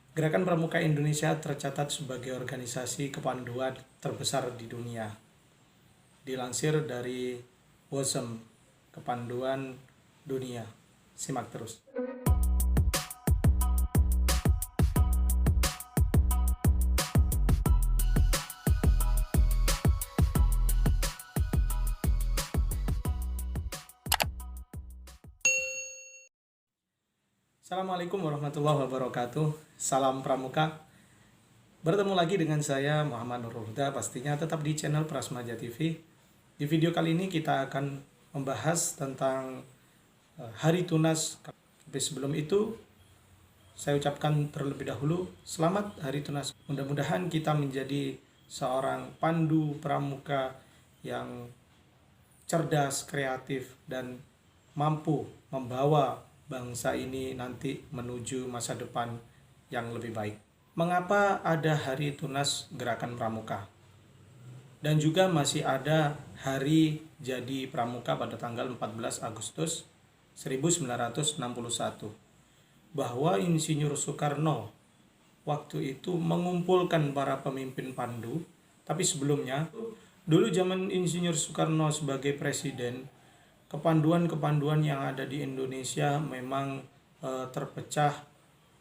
Gerakan Pramuka Indonesia tercatat sebagai organisasi kepanduan terbesar di dunia. Dilansir dari WOSM, Kepanduan Dunia. Simak terus. Assalamualaikum warahmatullahi wabarakatuh. Salam Pramuka. Bertemu lagi dengan saya Muhammad Nurul Huda, pastinya tetap di channel Prasmaja TV. Di video kali ini kita akan membahas tentang Hari Tunas. Tapi sebelum itu, saya ucapkan terlebih dahulu selamat Hari Tunas. Mudah-mudahan kita menjadi seorang pandu pramuka yang cerdas, kreatif, dan mampu membawa bangsa ini nanti menuju masa depan yang lebih baik. Mengapa ada Hari Tunas Gerakan Pramuka? Dan juga masih ada Hari Jadi Pramuka pada tanggal 14 Agustus 1961. Bahwa Insinyur Soekarno waktu itu mengumpulkan para pemimpin pandu, tapi sebelumnya, dulu zaman Insinyur Soekarno sebagai presiden, kepanduan-kepanduan yang ada di Indonesia memang terpecah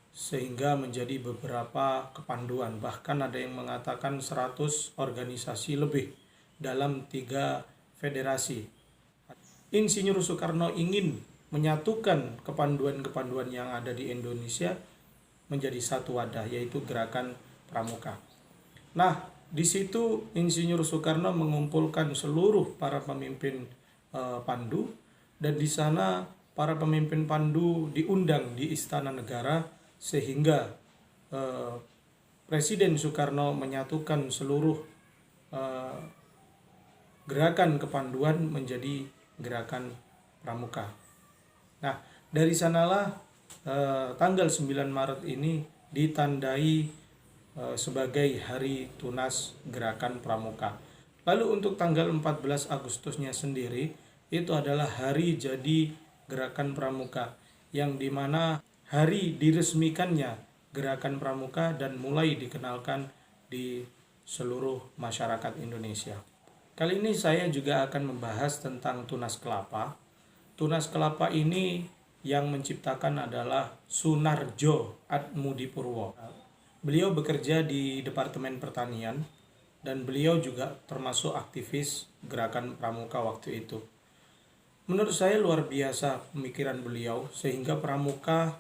sehingga menjadi beberapa kepanduan. Bahkan ada yang mengatakan 100 organisasi lebih dalam 3 federasi. Insinyur Soekarno ingin menyatukan kepanduan-kepanduan yang ada di Indonesia menjadi satu wadah, yaitu Gerakan Pramuka. Nah, di situ Insinyur Soekarno mengumpulkan seluruh para pemimpin pandu, dan di sana para pemimpin pandu diundang di Istana Negara sehingga Presiden Soekarno menyatukan seluruh gerakan kepanduan menjadi Gerakan Pramuka. Nah, dari sanalah tanggal 9 Maret ini ditandai sebagai Hari Tunas Gerakan Pramuka. Lalu untuk tanggal 14 Agustusnya sendiri, itu adalah Hari Jadi Gerakan Pramuka, yang dimana hari diresmikannya Gerakan Pramuka dan mulai dikenalkan di seluruh masyarakat Indonesia. Kali ini saya juga akan membahas tentang Tunas Kelapa. Tunas Kelapa ini yang menciptakan adalah Sunarjo Atmodipurwo. Beliau bekerja di Departemen Pertanian, dan beliau juga termasuk aktivis Gerakan Pramuka waktu itu. Menurut saya luar biasa pemikiran beliau, sehingga Pramuka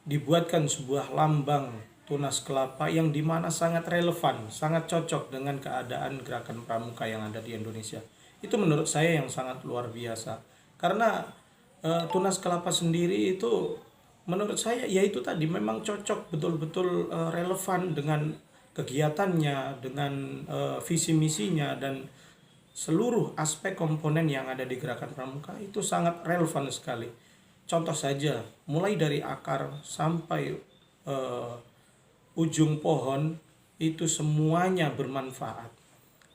dibuatkan sebuah lambang tunas kelapa yang dimana sangat relevan, sangat cocok dengan keadaan Gerakan Pramuka yang ada di Indonesia. Itu menurut saya yang sangat luar biasa, karena tunas kelapa sendiri itu menurut saya ya itu tadi memang cocok, betul-betul relevan dengan kegiatannya, dengan visi misinya, dan seluruh aspek komponen yang ada di Gerakan Pramuka itu sangat relevan sekali. Contoh saja, mulai dari akar sampai ujung pohon itu semuanya bermanfaat.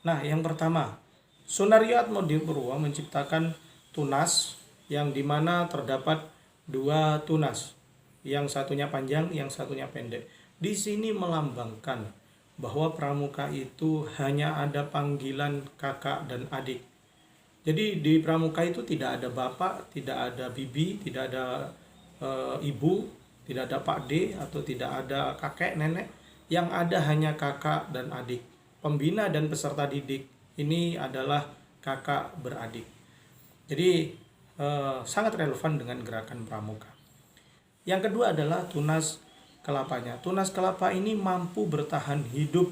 Nah, yang pertama, Sunaryo Atmodipurwo menciptakan tunas yang dimana terdapat 2 tunas, yang satunya panjang, yang satunya pendek. Di sini melambangkan bahwa pramuka itu hanya ada panggilan kakak dan adik. Jadi di pramuka itu tidak ada bapak, tidak ada bibi, tidak ada ibu, tidak ada pak D, atau tidak ada kakek nenek. Yang ada hanya kakak dan adik. Pembina dan peserta didik ini adalah kakak beradik. Jadi sangat relevan dengan Gerakan Pramuka. Yang kedua adalah tunas kelapanya. Tunas kelapa ini mampu bertahan hidup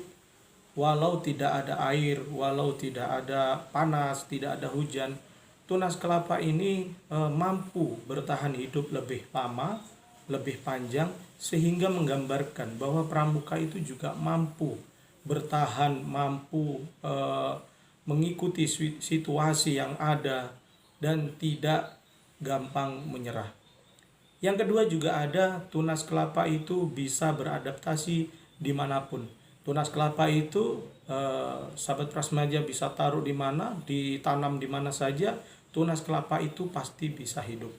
walau tidak ada air, walau tidak ada panas, tidak ada hujan. Tunas kelapa ini mampu bertahan hidup lebih lama, lebih panjang, sehingga menggambarkan bahwa pramuka itu juga mampu bertahan, mampu mengikuti situasi yang ada, dan tidak gampang menyerah. Yang kedua juga ada tunas kelapa itu bisa beradaptasi dimanapun. Tunas kelapa itu sahabat Prasmaja bisa taruh di mana, ditanam di mana saja, tunas kelapa itu pasti bisa hidup.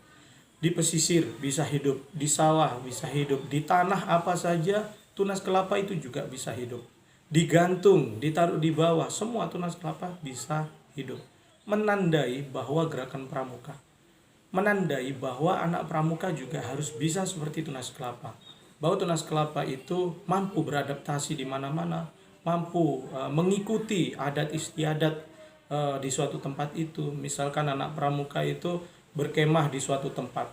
Di pesisir bisa hidup, di sawah bisa hidup, di tanah apa saja tunas kelapa itu juga bisa hidup. Digantung, ditaruh di bawah, semua tunas kelapa bisa hidup. Menandai bahwa gerakan pramuka, menandai bahwa anak pramuka juga harus bisa seperti tunas kelapa. Bahwa tunas kelapa itu mampu beradaptasi di mana-mana, mampu mengikuti adat istiadat di suatu tempat itu. Misalkan anak pramuka itu berkemah di suatu tempat,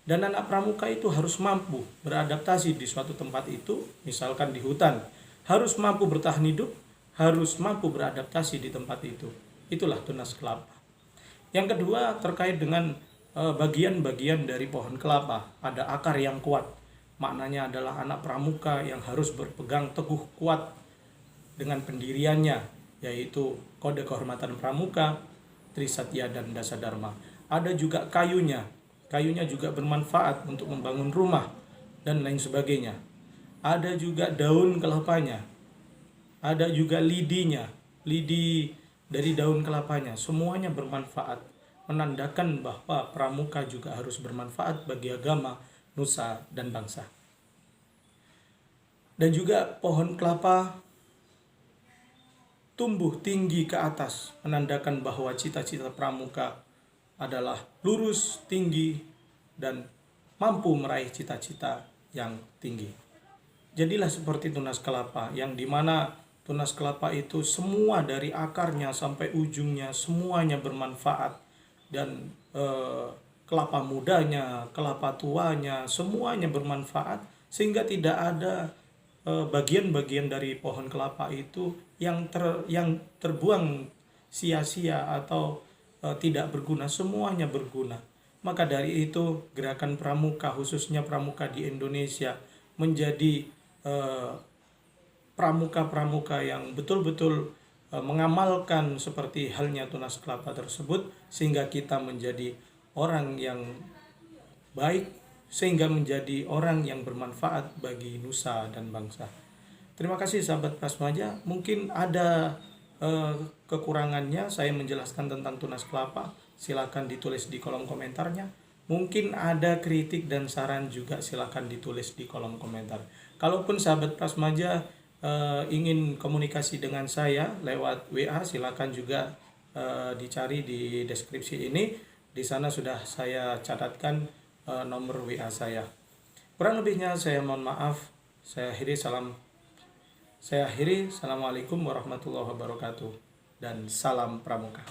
dan anak pramuka itu harus mampu beradaptasi di suatu tempat itu, misalkan di hutan, harus mampu bertahan hidup, harus mampu beradaptasi di tempat itu. Itulah tunas kelapa. Yang kedua, terkait dengan bagian-bagian dari pohon kelapa. Ada akar yang kuat, maknanya adalah anak pramuka yang harus berpegang teguh kuat dengan pendiriannya, yaitu kode kehormatan pramuka, Trisatya dan Dasadharma. Ada juga kayunya, kayunya juga bermanfaat untuk membangun rumah dan lain sebagainya. Ada juga daun kelapanya, ada juga lidinya, lidi dari daun kelapanya, semuanya bermanfaat, menandakan bahwa pramuka juga harus bermanfaat bagi agama, nusa, dan bangsa. Dan juga pohon kelapa tumbuh tinggi ke atas, menandakan bahwa cita-cita pramuka adalah lurus, tinggi, dan mampu meraih cita-cita yang tinggi. Jadilah seperti tunas kelapa, yang dimana tunas kelapa itu semua dari akarnya sampai ujungnya semuanya bermanfaat, dan kelapa mudanya, kelapa tuanya, semuanya bermanfaat, sehingga tidak ada bagian-bagian dari pohon kelapa itu yang terbuang sia-sia atau tidak berguna, semuanya berguna. Maka dari itu gerakan pramuka, khususnya pramuka di Indonesia, menjadi pramuka-pramuka yang betul-betul mengamalkan seperti halnya tunas kelapa tersebut, sehingga kita menjadi orang yang baik, sehingga menjadi orang yang bermanfaat bagi nusa dan bangsa. Terima kasih sahabat Prasmaja. Mungkin ada kekurangannya saya menjelaskan tentang tunas kelapa, silakan ditulis di kolom komentarnya. Mungkin ada kritik dan saran juga, silakan ditulis di kolom komentar. Kalaupun sahabat Prasmaja ingin komunikasi dengan saya lewat WA, silakan juga dicari di deskripsi ini. Di sana sudah saya catatkan nomor WA saya. Kurang lebihnya saya mohon maaf. Saya akhiri, Assalamualaikum warahmatullahi wabarakatuh, dan salam pramuka.